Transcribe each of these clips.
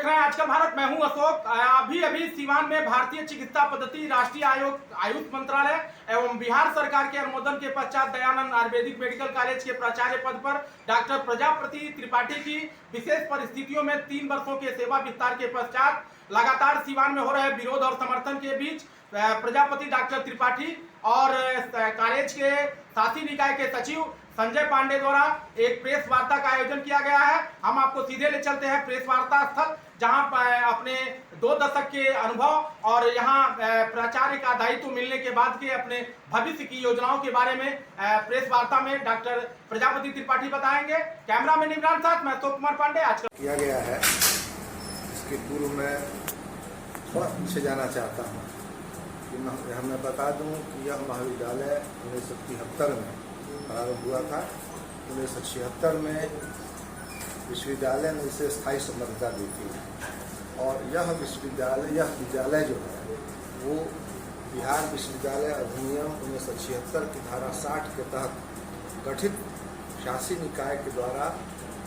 देख रहे हैं आजकल भारत। मैं हूं अशोक। अभी सीवान में भारतीय चिकित्सा पद्धति राष्ट्रीय आयुष मंत्रालय एवं बिहार सरकार के अनुमोदन के पश्चात दयानंद आयुर्वेदिक मेडिकल कॉलेज के प्राचार्य पद पर डॉक्टर प्रजापति त्रिपाठी की विशेष परिस्थितियों में 3 वर्षों के सेवा विस्तार के पश्चात लगातार सीवान में हो रहे विरोध और समर्थन के बीच प्रजापति डॉक्टर त्रिपाठी और कॉलेज के शासी निकाय के सचिव संजय पांडे द्वारा एक प्रेस वार्ता का आयोजन किया गया है। हम आपको सीधे ले चलते हैं प्रेस वार्ता स्थल, जहां अपने 2 दशक के अनुभव और यहां प्राचार्य का दायित्व मिलने के बाद के अपने भविष्य की योजनाओं के बारे में प्रेस वार्ता में डॉक्टर प्रजापति त्रिपाठी बताएंगे। कैमरामैन इमरान साथ मैं अशोक कुमार पांडे। आज किया गया है, इसके पूर्व मैं थोड़ा पीछे जाना चाहता हूँ कि मैं बता दूँ कि यह महाविद्यालय 1973 में प्रारंभ हुआ था। 1976 में विश्वविद्यालय ने इसे स्थायी संबद्धता दी थी और यह विद्यालय जो है वो बिहार विश्वविद्यालय अधिनियम 1976 की धारा 60 के तहत गठित शासी निकाय के द्वारा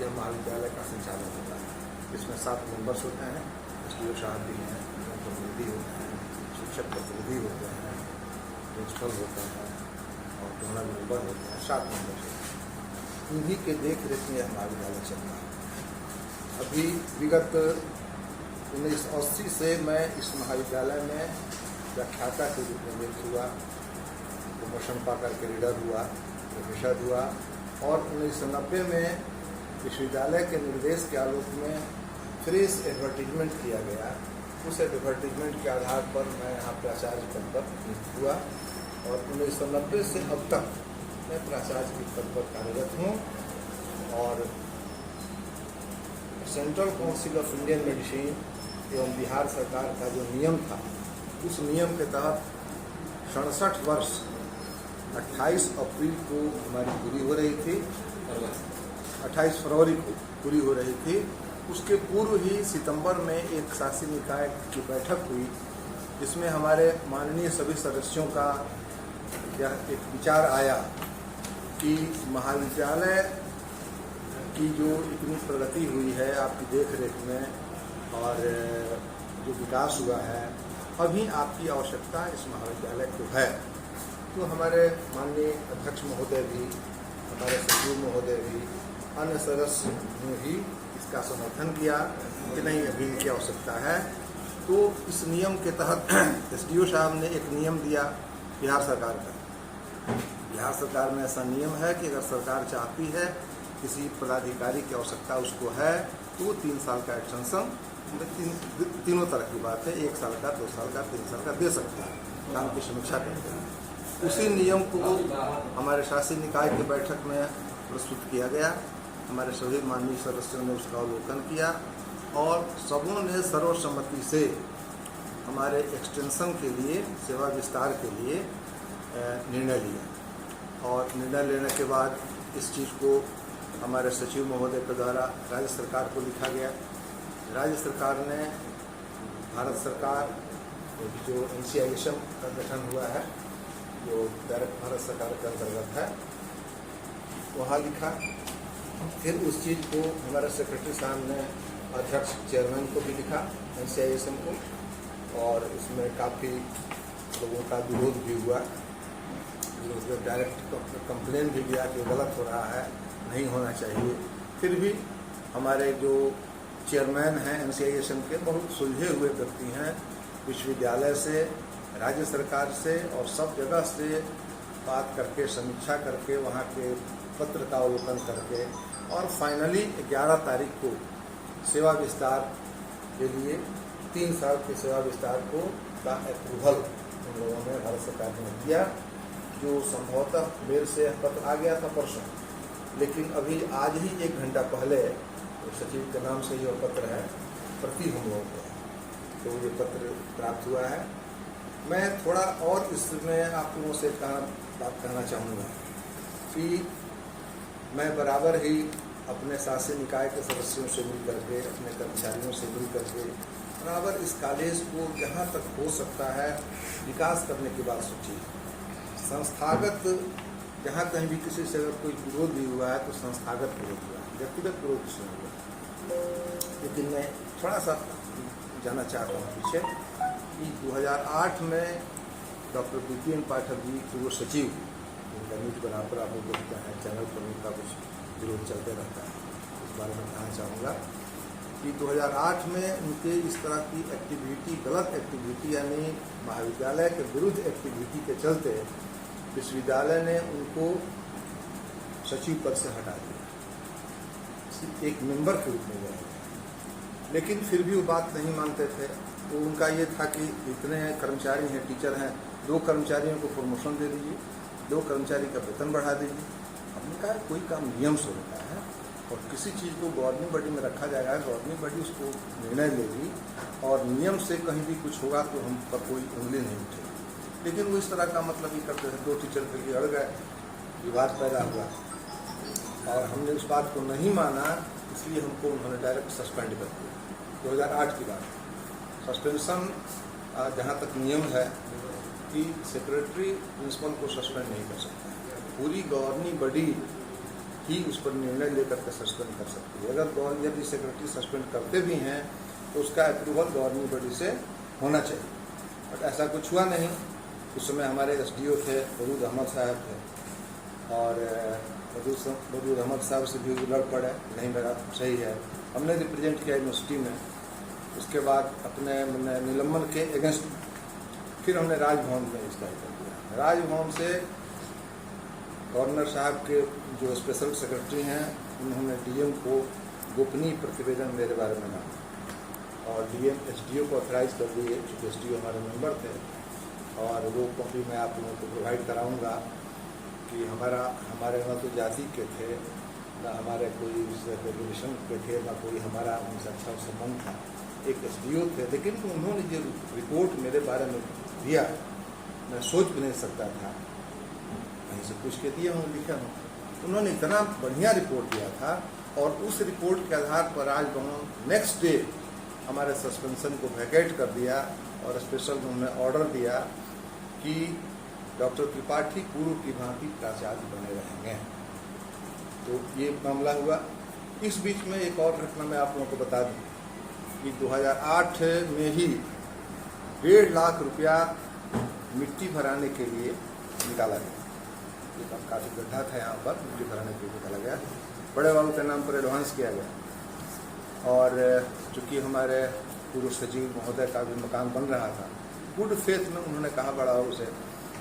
यह महाविद्यालय का संचालन होता है। इसमें 7 मेंबर्स होते हैं, एसडीओ साहब भी हैं, प्रतिनिधि होते हैं, शिक्षक प्रतिनिधि होते हैं, प्रिंसिपल होते हैं और दोनों मेंबर होते हैं। 7 मेंबर इन्हीं के देख रेख में यह महाविद्यालय चल रहा है। अभी विगत 1980 से मैं इस महाविद्यालय में व्याख्याता के रूप में नियुक्त हुआ, प्रमोशन पा करके रीडर हुआ, प्रोफेसर हुआ और 1990 में विश्वविद्यालय के निर्देश के आलोक में फ्रेश एडवर्टीजमेंट किया गया। उस एडवर्टीजमेंट के आधार पर मैं यहाँ प्राचार्य पद पर नियुक्त हुआ और 1990 से अब तक मैं प्राचार्य के पद पर कार्यरत हूँ। और central council of Indian medicine एवं बिहार सरकार का जो नियम था, उस नियम के तहत 67 वर्ष 28 अप्रैल को हमारी पूरी हो रही थी, 28 फरवरी को पूरी हो रही थी। उसके पूर्व ही सितंबर में एक शासी निकाय की बैठक हुई, जिसमें हमारे माननीय सभी सदस्यों का यह एक विचार आया कि महाविद्यालय की जो इतनी प्रगति हुई है आपकी देख रेख में और जो विकास हुआ है, अभी आपकी आवश्यकता इस महाविद्यालय को है। तो हमारे माननीय अध्यक्ष महोदय भी, हमारे सचिव महोदय भी, अन्य सदस्य ने भी इसका समर्थन किया कि नहीं अभी की आवश्यकता है। तो इस नियम के तहत एसडीओ साहब ने एक नियम दिया बिहार सरकार का। बिहार सरकार में ऐसा नियम है कि अगर सरकार चाहती है किसी पदाधिकारी की आवश्यकता उसको है तो 3 साल का एक्सटेंशन, तीनों तरह की बात है, 1 साल का, 2 साल का, 3 साल का दे सकता है, काम की समीक्षा करते हैं। उसी नियम को हमारे शासी निकाय की बैठक में प्रस्तुत किया गया। हमारे सभी माननीय सदस्यों ने उसका अवलोकन किया और सबों ने सर्वसम्मति से हमारे एक्सटेंशन के लिए, सेवा विस्तार के लिए निर्णय लिया। और निर्णय लेने के बाद इस चीज़ को हमारे सचिव महोदय के द्वारा राज्य सरकार को लिखा गया। राज्य सरकार ने भारत सरकार जो NCISM का गठन हुआ है, जो डायरेक्ट भारत सरकार के अंतर्गत है, वहाँ लिखा। फिर उस चीज़ को हमारे सेक्रेटरी साहब ने अध्यक्ष चेयरमैन को भी लिखा NCISM को, और इसमें काफ़ी लोगों का विरोध भी हुआ। डायरेक्ट कंप्लेन भी किया कि गलत हो रहा है, नहीं होना चाहिए। फिर भी हमारे जो चेयरमैन हैं NCISM के, बहुत सुलझे हुए व्यक्ति हैं, विश्वविद्यालय से, राज्य सरकार से और सब जगह से बात करके, समीक्षा करके, वहाँ के पत्र का अवलोकन करके और फाइनली 11 तारीख को सेवा विस्तार के लिए 3 साल के सेवा विस्तार को का अप्रूवल उन लोगों ने, भारत सरकार ने दिया। जो संभवतः मेल से पत्र आ गया था परसों, लेकिन अभी आज ही 1 घंटा पहले सचिव के नाम से यह पत्र है प्रति हम लोगों को, तो ये पत्र प्राप्त हुआ है। मैं थोड़ा और इसमें आप लोगों से बात कहना चाहूँगा कि मैं बराबर ही अपने शासी निकाय के सदस्यों से मिल करके, अपने कर्मचारियों से मिल करके बराबर इस कॉलेज को जहाँ तक हो सकता है विकास करने की बात सोची। संस्थागत जहाँ कहीं भी किसी से अगर कोई विरोध भी हुआ है तो संस्थागत विरोध हुआ है, व्यक्तिगत विरोध नहीं हुआ। लेकिन मैं थोड़ा सा जाना चाहता हूँ पीछे कि 2008 में डॉक्टर BPN पाठक जी पूर्व सचिव, उनका न्यूज बनाकर आप लोग देखते हैं चैनल पर, उनका कुछ विरोध चलते रहता है, इस बारे में कहना चाहूँगा कि 2008 में उनके इस तरह की एक्टिविटी, गलत एक्टिविटी यानी महाविद्यालय के विरुद्ध एक्टिविटी के चलते विश्वविद्यालय ने उनको सचिव पद से हटा दिया, एक मेंबर के रूप में गए। लेकिन फिर भी वो बात नहीं मानते थे। तो उनका ये था कि इतने कर्मचारी हैं, टीचर हैं, 2 कर्मचारियों को प्रमोशन दे दीजिए, 2 कर्मचारी का वेतन बढ़ा दीजिए। हमने कहा कोई काम नियम से होता है और किसी चीज़ को गवर्निंग बॉडी में रखा जाएगा, गवर्निंग बॉडी उसको निर्णय लेगी और नियम से कहीं भी कुछ होगा तो हम पर कोई उंगली नहीं उठेगी। लेकिन वो इस तरह का मतलब ही करते थे। 2 टीचर के लिए अड़ गए, विवाद पैदा हुआ और हमने उस बात को नहीं माना, इसलिए हमको उन्होंने डायरेक्ट सस्पेंड कर दिया। 2008 की बात। सस्पेंशन जहाँ तक नियम है कि सेक्रेटरी प्रिंसिपल को सस्पेंड नहीं कर सकता, पूरी गवर्निंग बॉडी ही उस पर निर्णय लेकर के सस्पेंड कर सकती है। अगर यदि सेक्रेटरी सस्पेंड करते भी हैं तो उसका अप्रूवल गवर्निंग बॉडी से होना चाहिए, बट ऐसा कुछ हुआ नहीं। उस समय हमारे SDO थे, वरूद अहमद साहब थे और वरूद अहमद साहब से भी लड़ पड़े, नहीं मेरा सही है, हमने रिप्रेजेंट किया यूनिवर्सिटी में। उसके बाद अपने निलंबन के अगेंस्ट फिर हमने राजभवन में इसका कर दिया। राजभवन से गवर्नर साहब के जो स्पेशल सेक्रेटरी हैं उन्होंने DM को गोपनीय प्रतिवेदन मेरे बारे में मांगा और SDO को ऑथराइज कर दिए, चूँकि SDO हमारे मेंबर थे और वो कॉपी मैं आप लोगों को प्रोवाइड कराऊंगा कि हमारे न तो जाति के थे, ना हमारे कोई रिलेशन के थे, ना कोई हमारा उनसे अच्छा संबंध था। एक SDO थे, लेकिन उन्होंने जो रिपोर्ट मेरे बारे में दिया मैं सोच भी नहीं सकता था, कहीं से पूछ के दिया हूँ, लिखा हूँ। उन्होंने इतना बढ़िया रिपोर्ट दिया था और उस रिपोर्ट के आधार पर राजभवन नेक्स्ट डे हमारे सस्पेंशन को वैकेट कर दिया और स्पेशल उन्होंने ऑर्डर दिया कि डॉक्टर त्रिपाठी पूर्व की भांति प्राचार्य बने रहेंगे। तो ये मामला हुआ। इस बीच में एक और घटना मैं आप लोगों को बता दूं कि 2008 में ही 1.5 लाख रुपया मिट्टी भराने के लिए निकाला गया। ये काफ़ी गड्ढा था यहाँ पर, मिट्टी भराने के लिए निकाला गया, बड़े बाबू के नाम पर एडवांस किया गया। और चूँकि हमारे पूर्व सचिव महोदय का भी मकान बन रहा था, गुड फेथ में उन्होंने कहा बड़ा बाबू से,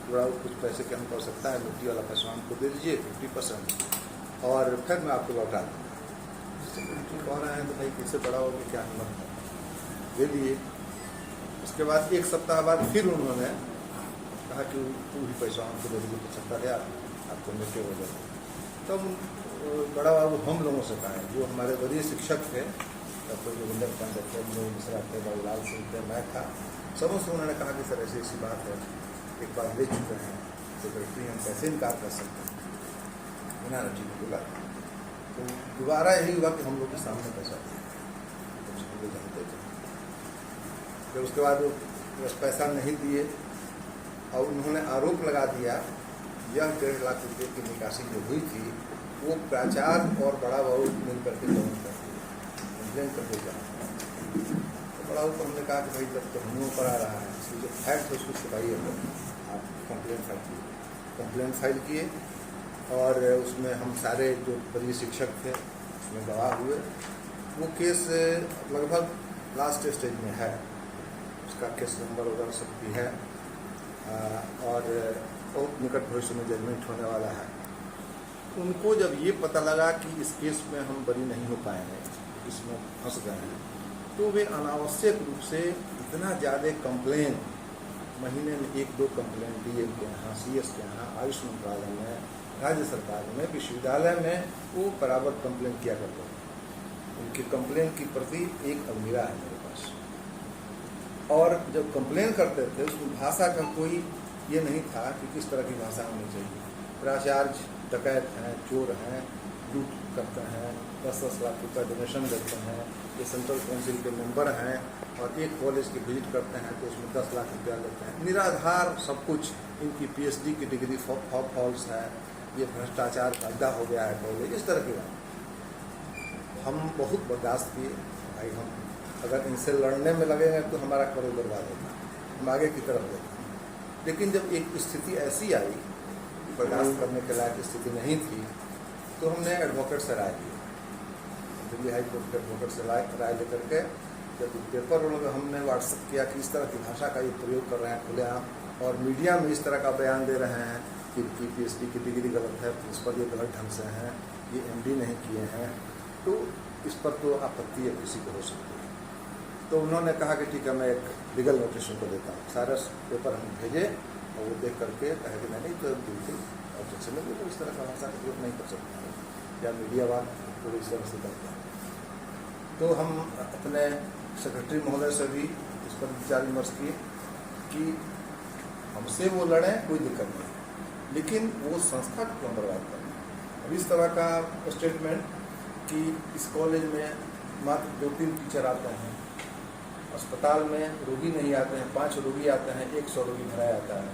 बड़ा कुछ पैसे की हमको आवश्यकता है, मिट्टी वाला पैसा हमको दे दीजिए 50% और फिर मैं आपको लौटा दूँगा। मिट्टी कह रहे हैं तो भाई कैसे बड़ा हो कि क्या हिम्मत है, दे दिए। उसके बाद 1 सप्ताह बाद फिर उन्होंने कहा कि पूरी पैसा हमको दे दीजिए 75,000, आपको मिट्टी हो जाए। तब बड़ा बाबू हम लोगों से कहा, जो हमारे वरीय शिक्षक थे, डॉक्टर जोगिंदर पांडे थे, मनोज मिश्रा थे, बाबूलाल सिंह थे, मैं था, समस्त उन्होंने कहा कि सर ऐसी बात है, एक बार ले चुके हैं सेक्रेटरी, हम कैसे इनकार कर सकते हैं, बिना रटी को बोला। तो दोबारा यही हुआ कि हम लोग के सामने पैसा दिया, तो जानते थे। फिर उसके बाद वो पैसा नहीं दिए और उन्होंने आरोप लगा दिया यह 1.5 लाख रुपये की निकासी जो हुई थी वो प्राचार्य और बड़ा बाबू मिल करके कंप्लेन करके जा। तो बड़ा बाबू को हमने कहा कि भाई जब तो हम लोगों पर आ रहा है, इसलिए जो फैक्ट है उसको छुपाइए, आप कंप्लेन फाइल किए। कंप्लेन फाइल किए और उसमें हम सारे जो वरीय शिक्षक थे उसमें गवाह हुए। वो केस लगभग लास्ट स्टेज में है, उसका केस नंबर वगैरह सब भी है और बहुत निकट भविष्य में जजमेंट होने वाला है। उनको जब ये पता लगा कि इस केस में हम बरी नहीं हो पाएंगे, इसमें फंस गए हैं, तो वे अनावश्यक रूप से इतना ज़्यादा कंप्लेन, महीने में 1-2 कंप्लेन DM के यहाँ, CS के यहाँ, आयुष मंत्रालय में, राज्य सरकार में, विश्वविद्यालय में वो बराबर कंप्लेन किया करते थे। उनकी कंप्लेन की प्रति एक अलमीरा है मेरे पास। और जब कंप्लेन करते थे उसमें भाषा का कोई ये नहीं था कि किस तरह की भाषा होनी चाहिए। प्राचार्य डकैत हैं, चोर हैं, लूट करते हैं, 10-10 लाख रुपये डोनेशन देते हैं, ये सेंट्रल काउंसिल के मेंबर हैं और एक कॉलेज की विजिट करते हैं तो उसमें 10 लाख रुपया लेते हैं, निराधार सब कुछ। इनकी PhD की डिग्री फॉल्स है, ये भ्रष्टाचार का अड्डा हो गया है कॉलेज, इस तरह की बात। हम बहुत बर्दाश्त किए, भाई हम अगर इनसे लड़ने में लगेंगे तो हमारा करोड़ बर्बाद होगा, हम आगे की तरफ देखें। लेकिन जब एक स्थिति ऐसी आई कि बर्दाश्त करने के लायक स्थिति नहीं थी, तो हमने एडवोकेट से राय ली, दिल्ली हाई कोर्ट के एडवोकेट से राय लेकर के जब पेपर में हमने व्हाट्सअप किया कि इस तरह की भाषा का ये प्रयोग कर रहे हैं खुलेआम, और मीडिया में इस तरह का बयान दे रहे हैं कि PhD की डिग्री गलत है, प्रिंसिपल ये गलत ढंग से हैं, ये MD नहीं किए हैं, तो इस पर तो आपत्ति है किसी को हो सकती है। तो उन्होंने कहा कि ठीक है, मैं एक लीगल नोटिस को देता हूँ। सारा पेपर हम भेजे और वो देख करके कहे कि नहीं तो बिल्कुल ऑब्जेक्शन है, तो इस तरह का भाषा का प्रयोग नहीं कर सकता है, या मीडियावाद को इस तरह से करता है। तो हम अपने सेक्रेटरी महोदय से भी इस पर विचार विमर्श किए कि हमसे वो लड़ें, कोई दिक्कत नहीं, लेकिन वो संस्था को क्यों बर्बाद करें। अब इस तरह का स्टेटमेंट कि इस कॉलेज में मात्र 2-3 टीचर आते हैं, अस्पताल में रोगी नहीं आते हैं, 5 रोगी आते हैं, 100 रोगी भराया जाता है,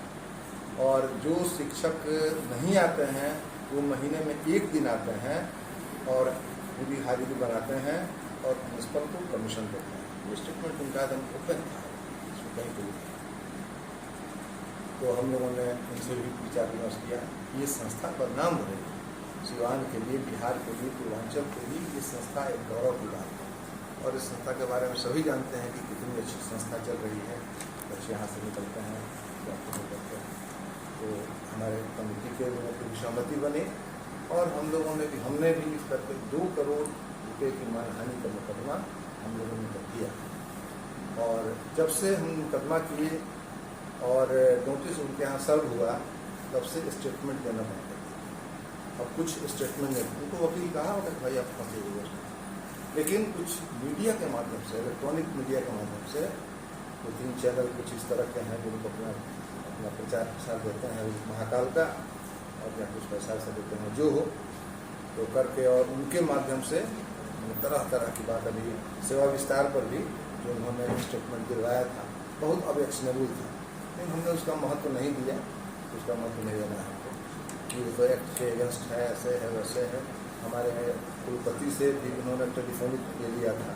और जो शिक्षक नहीं आते हैं वो महीने में 1 दिन आते हैं और पूरी हाजिरी बनाते हैं और प्रिंसिपल को कमीशन देते हैं। ये स्टेटमेंट उनका एकदम ओपन था, इसमें कहीं कोई नहीं। तो हम लोगों ने इनसे भी विचार विमर्श किया, ये संस्था बदनाम हो रही है सिवान के लिए, बिहार के लिए, पूर्वांचल के लिए। ये संस्था एक गौरव की बात है, और इस संस्था के बारे में सभी जानते हैं कि कितनी अच्छी संस्था चल रही है। बच्चे यहाँ से निकलते हैं, डॉक्टर निकलते हैं। तो हमारे कमेटी के लोगों की सहमति बनी, और हमने भी इस करके 2 करोड़ रुपये की मानहानि का मुकदमा हम लोगों ने कर दिया। और जब से हम मुकदमा किए और नोटिस उनके यहाँ सर्व हुआ, तब से स्टेटमेंट देना बंद कर दिया। अब कुछ स्टेटमेंट नहीं, उनको वकील कहा होगा कि भाई आप फंसे हुए, लेकिन कुछ मीडिया के माध्यम से, इलेक्ट्रॉनिक मीडिया के माध्यम से 2-3 चैनल कुछ इस तरह के हैं जिनको अपना प्रचार प्रसार देते हैं महाकाल का, और या कुछ पैसा ऐसा देते हैं जो हो तो करके, और उनके माध्यम से तरह तरह की बात। अभी सेवा विस्तार पर भी जो उन्होंने स्टेटमेंट दिलवाया था बहुत ऑब्जेक्शनेबल था, लेकिन हमने उसका महत्व नहीं दिया, उसका महत्व नहीं देना है कि वो तो एक्ट के अगेंस्ट है, ऐसे है वैसे है। हमारे कुलपति से भी उन्होंने टेलीफोनिक ले लिया था,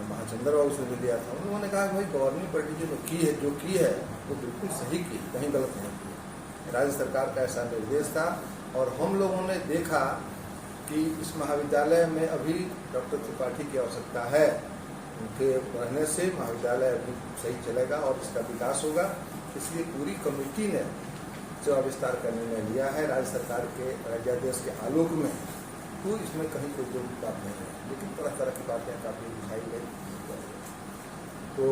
महाचंद्र बाबू से भी लिया था। उन्होंने कहा भाई गवर्निंग पार्टी जो की है वो बिल्कुल सही की, कहीं गलत नहीं की। राज्य सरकार का ऐसा निर्देश था, और हम लोगों ने देखा कि इस महाविद्यालय में अभी डॉक्टर त्रिपाठी की आवश्यकता है, उनके रहने से महाविद्यालय अभी सही चलेगा और इसका विकास होगा। इसलिए पूरी कमेटी ने सेवा विस्तार का निर्णय लिया है राज्य सरकार के राज्यादेश के आलोक में। तो इसमें कहीं कोई जो बात नहीं है, लेकिन तरह तरह की बातें काफ़ी दिखाई गई। तो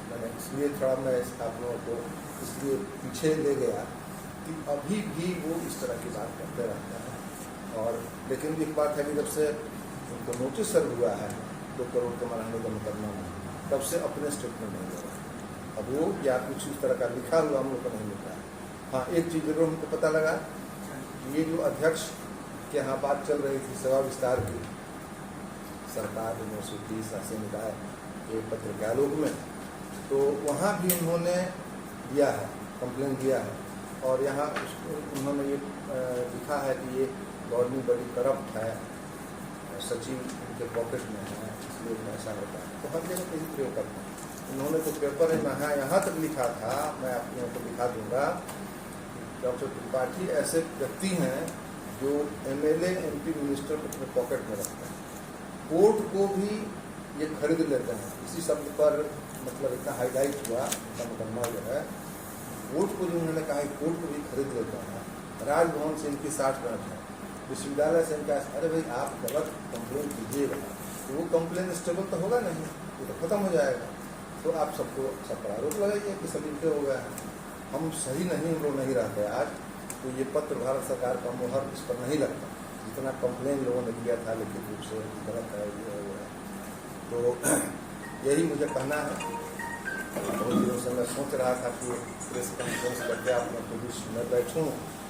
मैंने इसलिए थोड़ा मैं आप लोगों को इसलिए पीछे ले गया कि अभी भी वो इस तरह की बात करते रहते हैं। और लेकिन एक बात है कि जब से उनको नोटिस सर्व हुआ है 2 करोड़ के मानहानि का मुकदमा में, तब से अपने स्टेटमेंट नहीं दे रहा है। अब वो या कुछ इस तरह का लिखा हुआ हम लोग को नहीं मिल रहा है। हाँ, एक चीज़ जरूर हमको पता लगा, ये जो अध्यक्ष के यहाँ बात चल रही थी सेवा विस्तार की, सरकार, यूनिवर्सिटी, शासी निकाय के पत्र के आलोक में, तो वहाँ भी उन्होंने दिया है, कंप्लेन दिया है, और यहाँ उन्होंने ये लिखा है कि ये गवर्नमेंट बड़ी करप्ट है, सचिव उनके पॉकेट में है, इसलिए ऐसा होता है। तो हर जगह यही प्रयोग करते हैं। उन्होंने तो पेपर में यहाँ तक लिखा था, मैं आप लोगों को दिखा दूंगा, डॉक्टर त्रिपाठी ऐसे व्यक्ति हैं जो MLA MP मिनिस्टर को अपने पॉकेट में रखते हैं, कोर्ट को भी ये खरीद लेते हैं। इसी शब्द पर मतलब इतना हाईलाइट हुआ उनका मुकदमा जो है, कोर्ट को जो उन्होंने कहा कोर्ट को भी खरीद लेते हैं। राजभवन से इनकी 60 मिनट है, विश्वविद्यालय से इनका, अरे भाई आप गलत कंप्लेन कीजिएगा तो वो कंप्लेन स्टेबल तो होगा नहीं, वो तो खत्म हो जाएगा। तो आप सबको सब पर आरोप लगाइए कि सभी पे हो गया है, हम सही नहीं, हम लोग नहीं रहते आज। तो ये पत्र भारत सरकार का मोहर इस पर नहीं लगता, जितना कंप्लेन लोगों ने किया था लिखित रूप से गलत है ये है। तो यही मुझे कहना है। बहुत दिनों से मैं सोच रहा था कि प्रेस कॉन्फ्रेंस करके आप लोगों के बीच में बैठूँ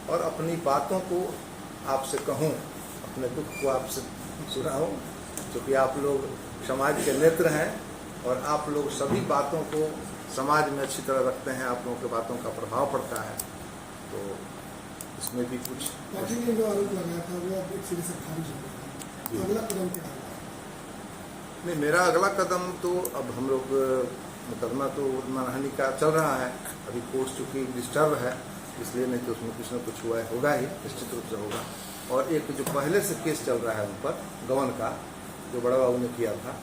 और अपनी बातों को आपसे कहूँ, अपने दुख को आपसे सुनाऊँ, क्योंकि आप लोग समाज के नेत्र हैं और आप लोग सभी बातों को समाज में अच्छी तरह रखते हैं, आप लोगों की बातों का प्रभाव पड़ता है। तो इसमें भी कुछ पार्टी ने जो आरोप लगाया था वो अब एक सिरे से खारिज हो गया, अगला कदम क्या होगा? नहीं, मेरा अगला कदम तो अब हम लोग मुकदमा तो मानहानि का चल रहा है, अभी कोर्ट चूँकि डिस्टर्ब है, इसलिए नहीं तो उसमें कुछ ना कुछ हुआ है, होगा ही, निश्चित रूप से होगा। और एक जो पहले से केस चल रहा है उन पर गबन का, जो बड़ा बाबू ने किया था,